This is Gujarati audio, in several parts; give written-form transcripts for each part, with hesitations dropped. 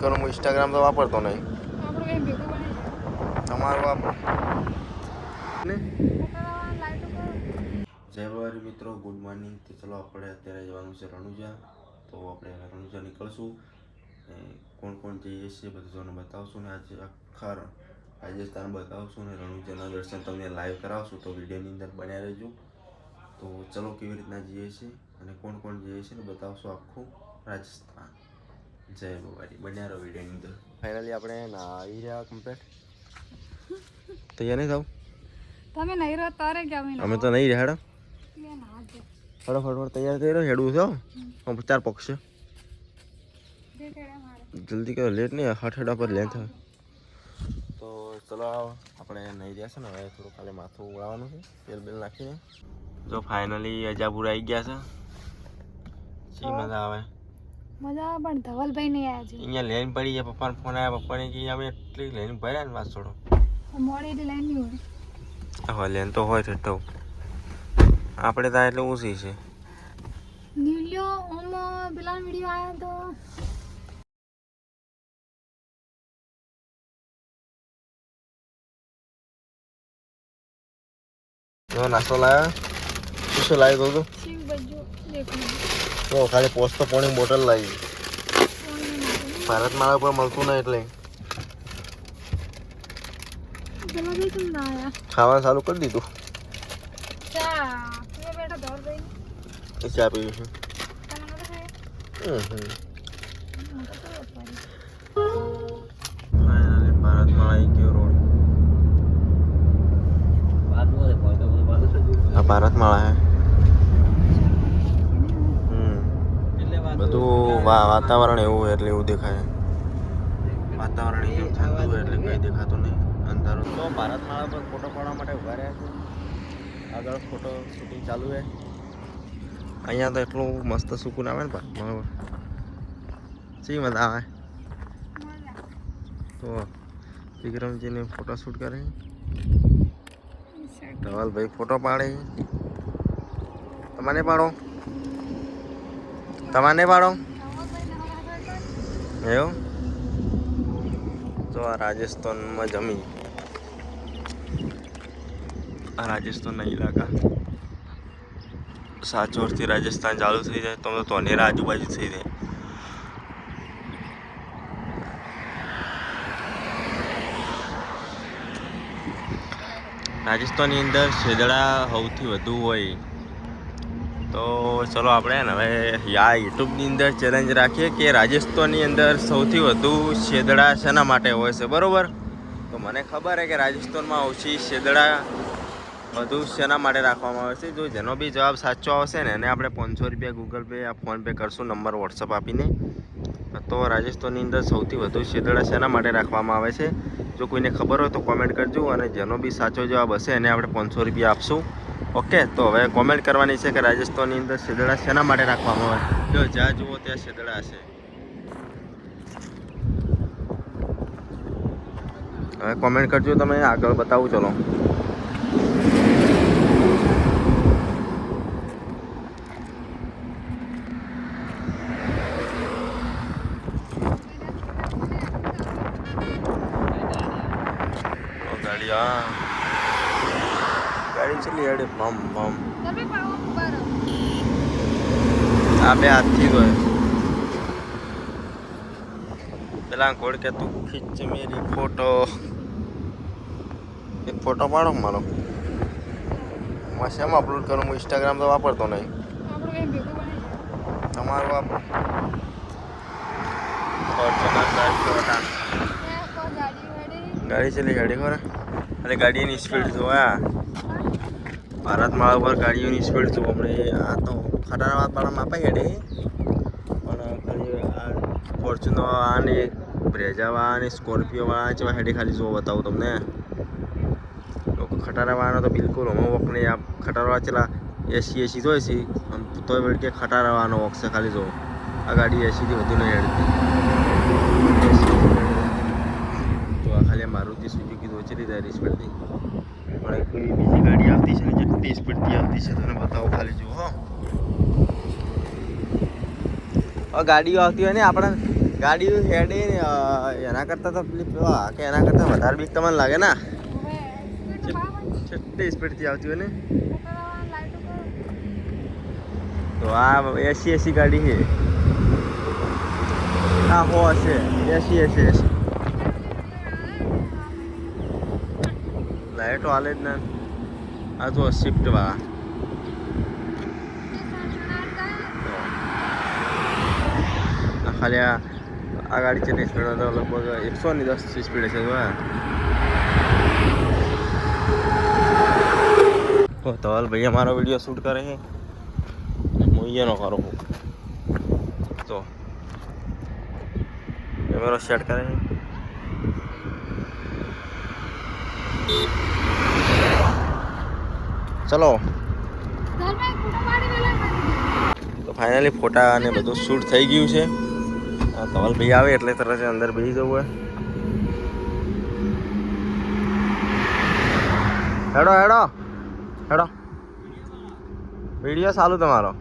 હું ઇન્સ્ટાગ્રામ તો વાપરતો નહીં. તમારું વાપરો ને. જય ભવારી મિત્રો, ગુડ મોર્નિંગ. તો ચલો આપણે અત્યારે જવાનું છે રણુજા. તો આપણે રણુજા નીકળશું. કોણ કોણ જઈએ છીએ બધું તમને બતાવશું ને આજે આખા રાજસ્થાન બતાવશું ને રણુજાના દર્શન તમને લાઈવ કરાવશું. તો વિડીયોની અંદર બન્યા રહેજો. તો ચલો કેવી રીતના જઈએ છીએ અને કોણ કોણ જઈએ છીએ ને બતાવશું આખું રાજસ્થાન. જય ભવારી, બન્યા રહો વિડીયોની અંદર. ફાઇનલી આપણે નાહી રહ્યા કમ્પ્લીટ. તૈયાર નહીં થાવ? તમે નહીં રહો તારે કે અમે તો નહીં રહ્યા. ફટાફટ તૈયાર થઈ રહ્યો. હેડવું છે ચાર પક્ષ જલ્દી કરો, લેટ નહીં. હઠડા પર લેટ થાય. તો ચલો આપણે નહીં રહ્યા છે ને હવે થોડું ખાલી માથું ઉડાવવાનું છે તેલ બેલ નાખીને. તો ફાઇનલી અજાપુર આવી ગયા છે. શી મજા આવે? મજા પણ ધવલભાઈ નહીં આવ્યા છે. અહીંયા લેન પડી ગયા. પપ્પાને ફોન આવ્યા. પપ્પાને કે અમે એટલી લેન ભર્યા ને વાત છોડો. મોડી એટલે લાઈન નહીં હોય. હવે લેન તો હોય તો આપણે ત્યાં એટલે ઓછી છે. નીલિયો ઓમ પેલા વિડિયો આયા તો જો નાસ્તો લાયા. શું લાવ્યો તો શિવ બજો દેખો. તો ખાલી પોસ્ટ પાણી બોટલ લાવી. ભારતમાળા પર મળતું નહીં એટલે ખાવાનું ચાલુ કરી દીધું. ચા પીવું છે. ફાઇનલી ભારતમાળા આવી ગયો રોડ. આ ભારતમાળા હે. બધું વાતાવરણ એવું હોય એટલે એવું દેખાય. વાતાવરણ એકદમ ઠંડુ હોય એટલે કંઈ દેખાતું નહીં. અંધારું. તો ભારતમાળા પર ફોટો પાડવા માટે ઉભા રહ્યા છે. આગળ ફોટો શૂટિંગ ચાલુ છે. અહીંયા તો એટલું મસ્ત સુકૂન આવે ને બરાબર. શી મજા આવે. તો વિક્રમજીને ફોટો શૂટ કરે. ધવલભાઈ ફોટો પાડે. તમારે પાડો? તમારે પાડો એવું? તો આ રાજસ્થાનમાં જમી. આ રાજસ્થાનના ઇલાકા. સાચોરથી રાજસ્થાન ચાલુ થઈ જાય તો તોનેરા આજુબાજુ થઈ જાય. રાજસ્થાનની અંદર શેદડા સૌથી વધુ હોય. તો ચલો આપણે ને હવે યુટ્યુબની અંદર ચેલેન્જ રાખીએ કે રાજસ્થાનની અંદર સૌથી વધુ શેદડા શેના માટે હોય છે, બરાબર? તો મને ખબર છે કે રાજસ્થાનમાં ઓછી શેદડા વધુ શેના માટે રાખવામાં આવે છે. જો જેનો બી જવાબ સાચો આવશે ને એને આપણે 500 રૂપિયા ગૂગલ પે યા ફોન પે કરશું નંબર વોટ્સઅપ આપીને. તો રાજસ્થાનની અંદર સૌથી વધુ શેદડા શેના માટે રાખવામાં આવે છે જો કોઈને ખબર હોય તો કોમેન્ટ કરજો. અને જેનો બી સાચો જવાબ હશે એને આપણે 500 રૂપિયા આપશું. ઓકે, તો હવે કોમેન્ટ કરવાની છે કે રાજસ્થાનની અંદર શેદડા શેના માટે રાખવામાં આવે. જો જ્યાં જુઓ ત્યાં શેદડા હશે. હવે કોમેન્ટ કરજો તમે. આગળ બતાવું. ચલો ગાડી. હા, ગાડી ચલી હેડે બમ બમ. આ બે હાથથી ગયો. પેલા ઘોડ કે તું ખીચ મેરી ફોટો. એક ફોટો પાડો મારો. હું શેમાં અપલોડ કરું? હું ઇન્સ્ટાગ્રામ તો વાપરતો નહીં. તમારું વાપરો. ગાડી ચલી ગાડી ખરા. અરે ગાડીની સ્પીડ જોયા. ભારતમાળા ઉપર ગાડીઓની સ્પીડ જુઓ. હમણાં આ તો ખટારાવાળામાં અપાઈ હેડે પણ ખાલી આ ફોર્ચ્યુનર અને બ્રેઝાવાળા અને સ્કોર્પિયોવાળા જેવા હેડે ખાલી જુઓ બતાવું તમને. લોકો ખટારાવાળાનો તો બિલકુલ હમો વોક નહીં. આ ખટારાવાળા ચેલા 80 જોઈ છે તોય વેળ કે ખટારાવાળાનો વોક છે. ખાલી જુઓ આ ગાડી 80થી વધુ નહીં હેડતી. તો આ ખાલી મારુતિ સુઝુકી દોચેલી જાય સ્પીડથી. પણ કોઈ બીજી ગાડી આવતી છે ને જેટલી સ્પીડથી આવતી છે તમને બતાવો. ખાલી જુઓ. ગાડીઓ આવતી હોય ને આપણે ગાડી હેડે ને એના કરતાં તો પેલી પેલા કે એના કરતાં વધારે બીક તમને લાગે ને હવે સ્પીડ તો બરાબર કેટલી સ્પીડથી આવતી હોય ને લાઈટ ઉપર તો આ 80 ગાડી છે આ હો હશે 80 લાઈટો હાલે જ ને આ તો શિફ્ટ વાળા આ ખાલી આ ગાડી કેટલી સ્પીડ તો લગભગ 110 સ્પીડ છે તો ધવલ ભાઈ અમારો વિડીયો શૂટ કરે છે હું નો કરું તો કેમેરો સેટ કરે છે ચલો તો ફાઇનલી ફોટા અને બધું શૂટ થઈ ગયું છે ધવલ ભાઈ આવે એટલે તરત અંદર બેસી જવું હોય હેડો હેડો હેડો વિડીયો ચાલુ તમારો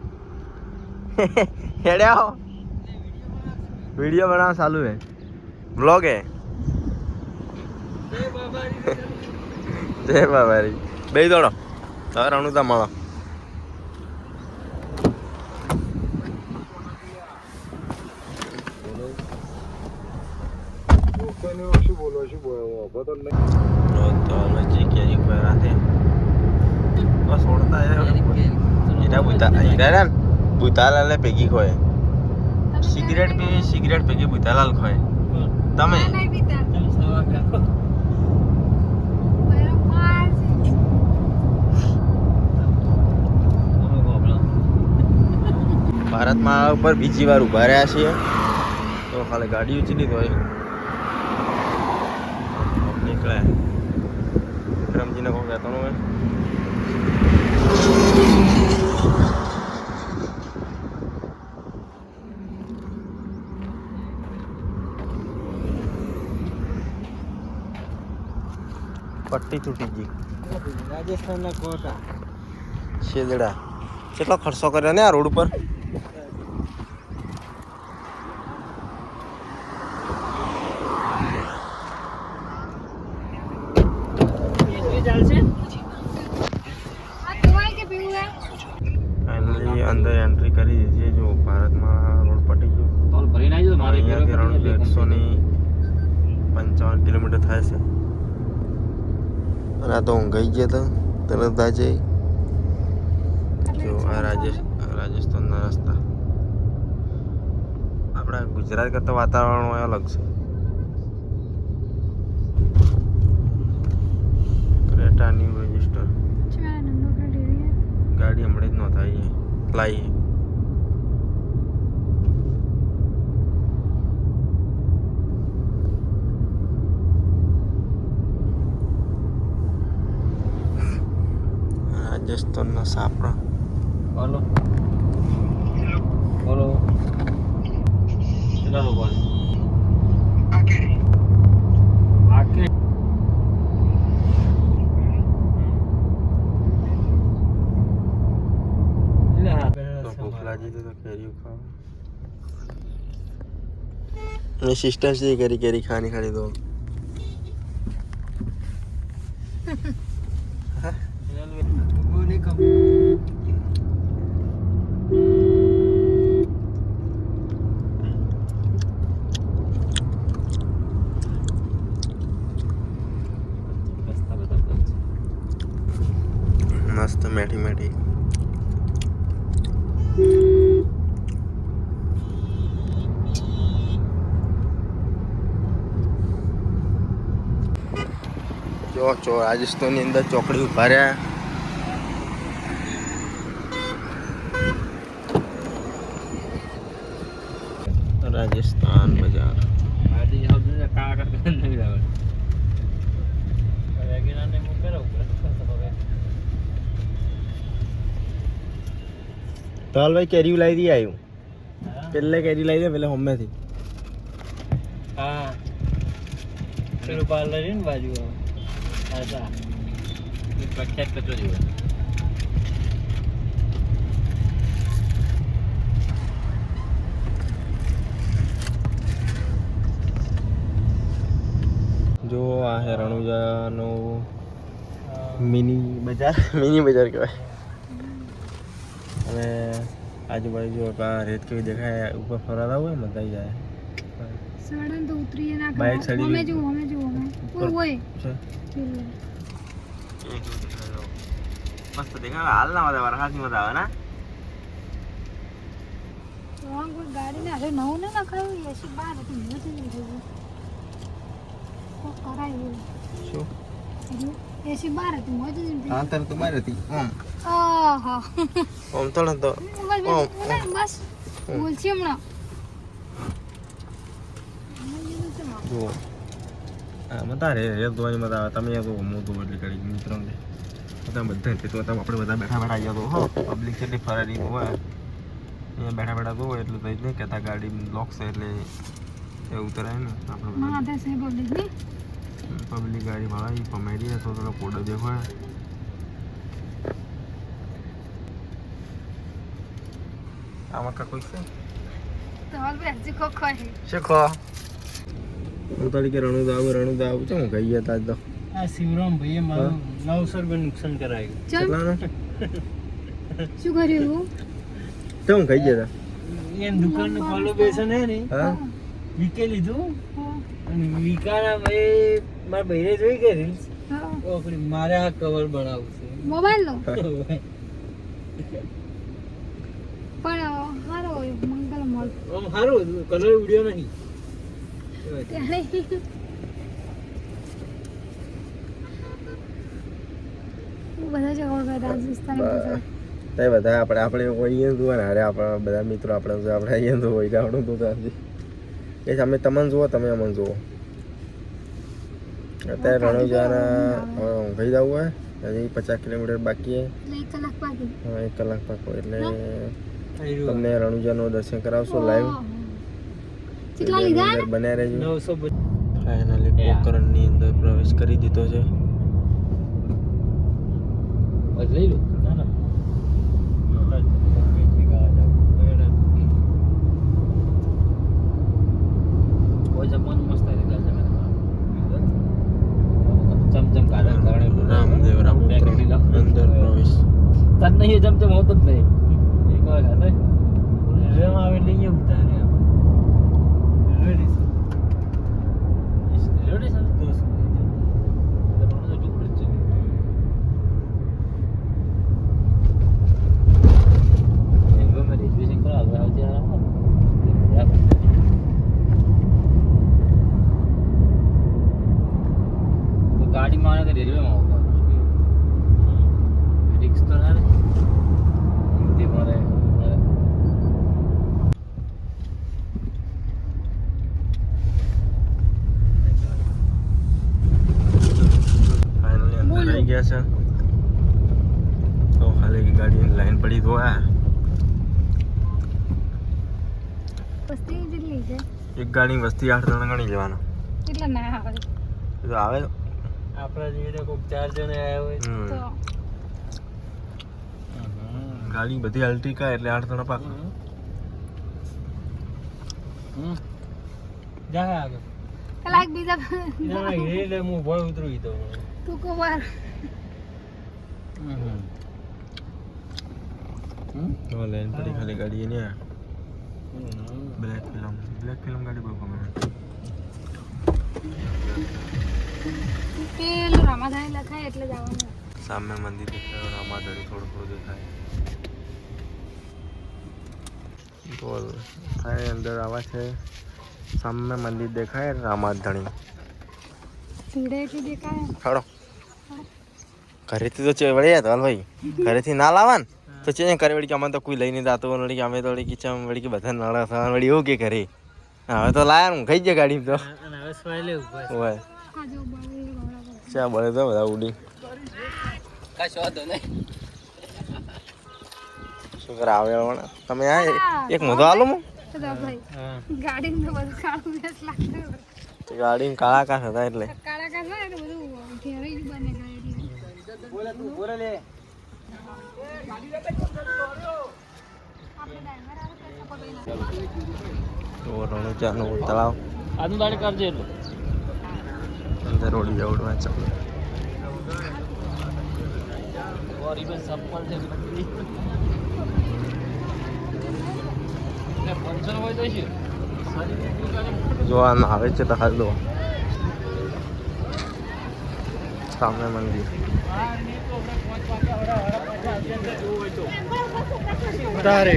હેડે આવો વિડીયો બનાવ ચાલુ હે બ્લોગ હે જય બાબારી બે દોડો હવે રણુતા મળો ભૂતાલાલ ભેગી ખોય સિગરેટ પીવી સિગરેટ ભેગી ભૂતાલાલ ખોય તમે ભારતમાં ઉપર બીજી વાર ઉભા રહ્યા છીએ તો ખાલી ગાડી ઉચલી હોય નીકળે વિક્રમજીને કહું કહેતો હોય પટ્ટી તૂટી ગઈ રાજસ્થાનના કોટા શેદડા કેટલો ખર્ચો કર્યો ને આ રોડ ઉપર ફાઇનલી અંદર એન્ટ્રી કરી દીધી જો ભારતમાં રોડ પટી ગયો અહીંયાથી રણુજા 155 કિલોમીટર થાય છે અને આ તો ઊંઘાઈ ગયા હતા તરત આજે જો આ રાજસ્થાનના રસ્તા આપણા ગુજરાત કરતાં વાતાવરણ અલગ છે ક્રેટા ન્યૂ રજિસ્ટર ગાડી હમણાં જ ન થાય લાવી રાજસ્થાનના સાપડા બોલો બોલો કેટલા લોકો ભૂખ લાગી તો કેરીઓ ખાવા સિસ્ટર से केरी केरी खानी खाली दो मस्त मैठी मैठी જો રાજસ્થાનની અંદર ચોકડી ઉભા રહ્યા રાજસ્થાન બજાર ચાલ ભાઈ કેરી લાવી દી આવ્યું પેલે કેરી લાવી દે પેલે હમેથી હા પેલું પાર્લર ને બાજુ આજા પ્રખ્યાત કચોરી હોય જો આ છે રણુજાનું મિની બજાર મિની બજાર કહેવાય. અને આજુબાજુ જો રેત કેવી દેખાય ઉપર ફરવા હોય મજા આવી જાય. સડન તો ઉતરીએ ના બાઇક કરો. સડી અમે જો ઓય છે. મસ્ત દેખાય હાલ ના મજા વરસાદની મજા આવે ના. કોઈ ગાડી ને અરે નવું ના નખાયું એસી બાર હતું નથી નહીં થયું કોક કરાયું શું એસી બાર હતું મોજ જ નથી. હા તાર તો બાર હતી ઓમ આહા ઓમ તો નતો બસ બોલ છે હમણાં જો હા મતા રે રેત ધોવાની મજા આવે. તમે તો મોટું એટલે કરી મિત્રો ને તમે બધા તો આપણે બધા બેઠા બેઠા ગયા તો હો પબ્લિક કેટલી ફરારી હોય અહીંયા બેઠા બેઠા તો એટલે તો નહીં કહેતા ગાડી બ્લોક છે એટલે એ ઉતરાય ને આપણે ના તે સે બોલ દે પબ્લિક ગાડી વાળા કોમેડી તો થોડો કોડો દેખાય. આમાં કા કોઈ છે તો હાલ બે હજી કોક ખાય શીખો હું તારી કે રણુદા આવું છે હું ગઈ હતા આજ તો આ શિવરામ ભાઈએ મારું નવસર્ગ નુકસાન કરાયું. કેટલાનો શું કર્યું તો હું ગઈ હતા એમ દુકાનનું ફોલો બેસન હે ને હા વીકે લીધું અને વીકાના ભાઈ મારા ભાઈને જોઈ કે રીલ્સ ઓકડી મારે આ કવર બનાવવું છે મોબાઈલ નો પણ હારો મંગલ મોલ આમ સારું કલર વિડિયો નહીં ત્યારે બધા જગ્યા રાજસ્થાન બધા તે બધા આપણે કોઈ અહીંયા જુઓ ને અરે આપણા બધા મિત્રો આપણે અહીંયા તો હોય ગાવડું તો ત્યાંથી એ અમે તમને જુઓ તમે અમને જુઓ અત્યારે રણુજાના ઊંઘાઈ જવું હોય હજી 50 કિલોમીટર બાકી એટલે 1 કલાક બાકી હા 1 કલાક પાકો એટલે તમને રણુજાનું દર્શન કરાવશો લાઈવ કેટલા લીધા ને બન્યા રહેજો. 900 ફાઇનલી પોકરણની અંદર પ્રવેશ કરી દીધો છે. લઈ લો ના ના રામદેવરા અંદર પ્રવેશ તન નહીં જમજમ હોતો જ નહીં એક વાર ખાતે રેલમાં આવે એટલે અહીંયા ઉતારે રેલવે સ્ટેશન તો ગાડીમાં આવે કે રેલવેમાં આવતા રિક્સ તો ના તે મારે ફાઇનલી અંદર આવી ગયા છે તો ખાલી ગાડીની લાઈન પડી તો આ વસ્તી કેટલી છે એક ગાડી વસ્તી 8 જણા ગણી જવાનો કેટલા ના આવે તો આવે આપણા જેવી કોઈક 4 જણા આવ્યા હોય તો ગાડી બધી અલ્ટિકા એટલે 8 જણા પાક જા આગળ કલાક બીજા ના એટલે હું ભોય ઉતરી તો તું કુમાર તો લાઈન પડી ખાલી ગાડી ને બ્લેક ફિલ્મ ગાડી બહુ ગમે પેલું રામાધાણી લખાય એટલે જવાનું સામે મંદિર દેખાય રામાધણી થોડું દેખાય બોલ થાય અંદર આવા છે સામે મંદિર દેખાય રામાધણી ભીડે એટલી દેખાય ખડો ઘરેથી તો વળી તો ભાઈ ઘરેથી ના લાવવા ને તો છે કરે વળી કે અમે તો કોઈ લઈને જાતો વળી કે અમે તો વળી કિચન વળી કે બધા નાળા થવા વળી એવું કે કરે હવે તો લાયા હું ખાઈ જાય ગાડી તો અને હવે સ્વાઈલે ઉભા હોય કાજો બાળી ઘોડા ચા બળે તો બધા ઉડી કાઈ શોધો નહીં શું કરે આવે વણ તમે આ એક મોઢો આલો મો તો ભાઈ હા ગાડી ને બધું કાળું બેસ લાગતું ગાડી કાળા કાચ હતા એટલે કાળા કાળા હોય એટલે બધું ઘેરી જ બને ગાડી બોલા તું બોલા લે તો રણુજાનું તળાવ આજનું દાડે કરજે એટલું અંદર ઓડિયા ઉડવા ચાલુ. જો આ આવે છે તો હાલ દો સામે મંદિર. તારે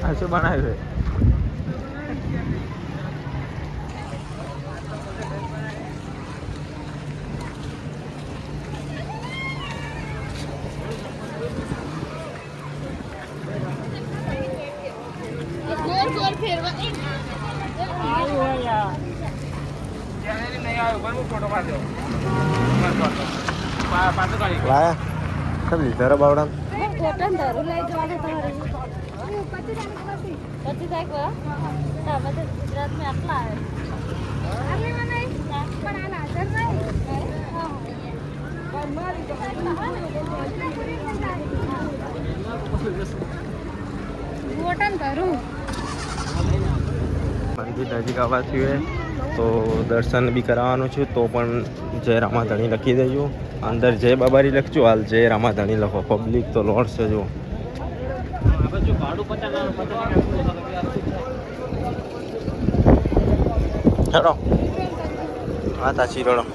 આ શું બનાવ્યું છે? લાયા કબ લીધા રે બાવડા? કોટન ધરું લઈ જવાનું તમારે 25 તારીખ તમે તો ગુજરાતમાં આટલા આવે પણ આ હાજર નહીં કોટન ધરું મંદિર નજીક આવવાથી હોય તો દર્શન બી કરાવવાનું છે તો પણ જય રામાધણી લખી દેજો. અંદર જય બાબારી લખજો, હાલ જય રામાધણી લખો. પબ્લિક તો લોડ છે જો. હેડો હા તાચી રડો.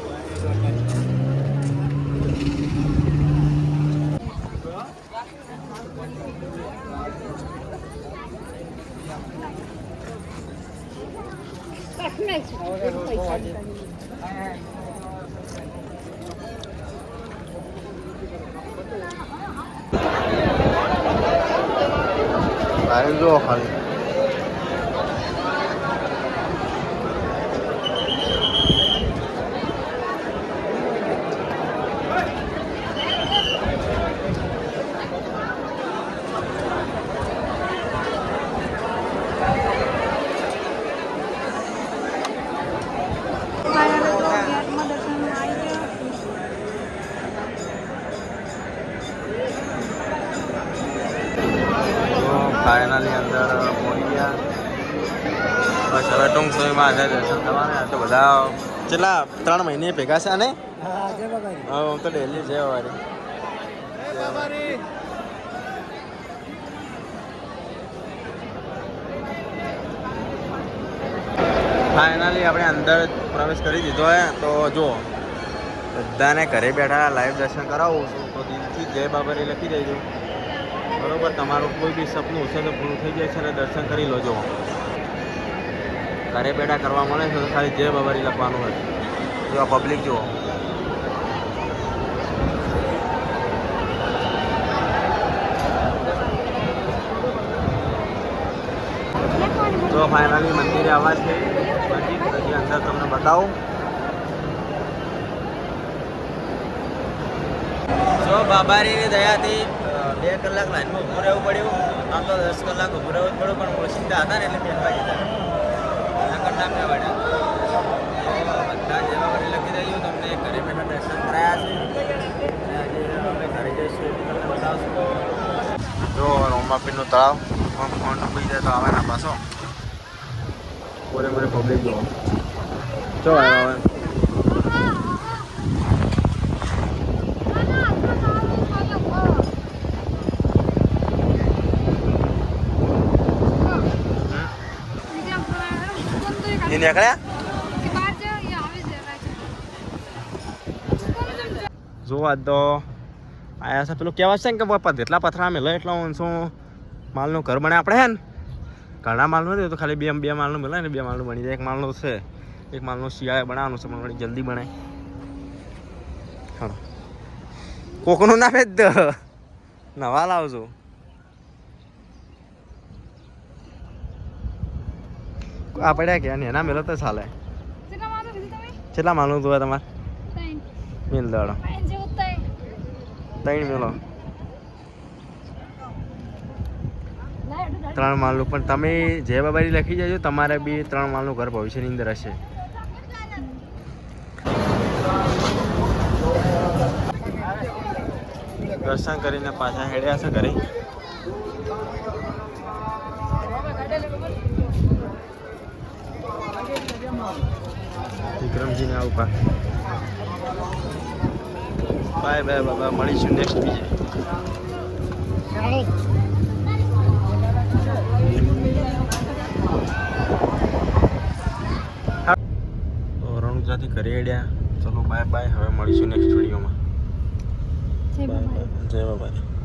જો ખાલી ફાઇનલી અંદર પહોંચી ગયા. બસ હવે ટૂંક સમયમાં આજે દર્શન થવાના. તો બધા કેટલા 3 મહિને ભેગા છે ને? હા હું તો ડેલી છે વારી. ફાઇનલી આપણે અંદર પ્રવેશ કરી દીધો હે. તો જો બધાને ઘરે બેઠા લાઈવ દર્શન કરાવું છું તો દિલથી જય બાબારી લખી દેજો. બરોબર, તમારું કોઈ બી સપનું છે તો પૂરું થઈ જાય છે અને દર્શન કરી લો. જો ઘરે બેઠા કરવા મળે છે તો ખાલી જય બાબારી લખવાનું હોય. જો આ પબ્લિક જુઓ. તો ફાઇનલી મંદિરે આવવા છે. હજી અંદર તમને બતાવું. જો બાબારીની દયાથી 2 કલાક લાઈનમાં ઊભું રહેવું પડ્યું. આમ તો 10 કલાક ઊભું રહેવું જ પડ્યું, પણ ઓછીતા હતા ને એટલે બેસવા જતા ના વાડ્યા. બધા જેવા વળી લખી દઈશું. તમને ઘરે બેઠા દર્શન કરાયા છે. આજે અમે ઘરે જઈશું તમને બતાવશું. જો રોમાપીરનું તળાવ ફોન ડૂબી જાય તો આવવાના પાછો પૂરેપૂરી પબ્લિક જો જો આવે. નીકળ્યા જો આ તો આયા છે. પેલું કહેવાય છે ને કે બાપા જેટલા પથરા મેલે એટલા શું માલનું ઘર બને આપણે હે ને. ઘણા માલનું નથી તો ખાલી બે માલનું મળે ને 2 માલનું બની જાય. 1 માલનું છે, 1 માલનું શિયાળે બનાવવાનું છે પણ વળી જલ્દી બને. હા કોકનું ના ભેજ નવા લાવજો. આ પડ્યા કે એના મેલો તો ચાલે. કેટલા માલનું જોવે તમારે? મિલ દાડો 3 મેલો 3 માલનું. પણ તમે જે બાબારી લખી જજો, તમારે બી 3 માલનું ઘર ભવિષ્યની અંદર હશે. દર્શન કરીને પાછા હેડ્યા છે ઘરે. વિક્રમજીને આવું પા બાય બાય બાબા મળીશું નેક્સ્ટ બીજે તો રણુજાથી ઘરે અડ્યા ચલો બાય બાય હવે મળીશું નેક્સ્ટ વિડીયોમાં જય બાબા. જય બાબા